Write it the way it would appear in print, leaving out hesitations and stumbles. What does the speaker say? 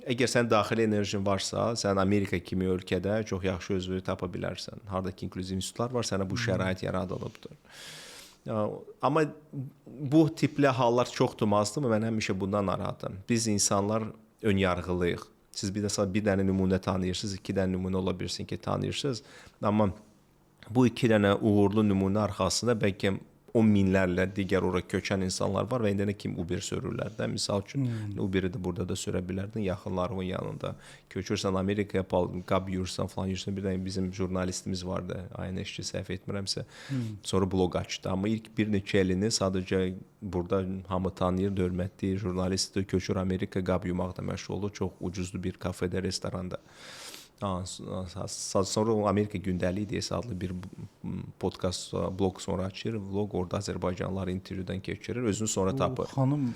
Əgər sən daxili enerjin varsa, sən Amerika kimi ölkədə çox yaxşı özünü tapa bilərsən. Hardakı inklüziv institutlar var, sənə bu şərait yaradılıbdır. Amma bu tipli hallar çoxdur, azdırmı? Mən həmişə bundan narahatam. Biz insanlar önyarğılıyıq. Siz bir dənə nümunə tanıyırsınız, 2 dənə nümunə ola bilsin ki, tanıyırsınız. Amma bu 2 dənə uğurlu nümunə arxasında bəlkə 10 minlərlə digər ora köçən insanlar var və indi nə kim Uber sürürlər də. Misal üçün Uber'i də burada da sürə bilərdin, yaxınlarının yanında. Köçürsən Amerikaya, qab yursan falan yursan. Bir dənə bizim jurnalistimiz vardı, ayın eşki səhv etmirəmsə. Sonra blog açdı. Amma ilk bir neçə ilini sadəcə burada hamı tanıyır, hörmətli jurnalistdir, köçür Amerika, qab yumaqda məşğul oldu. Çox ucuzlu bir kafedə, restoranda. Sonra Amerika Gündəliyi deyə adlı bir podkast, blog sonra açır. Vlog orada Azərbaycanlılar intervyudan keçirir. Özünü sonra tapır. Xanım.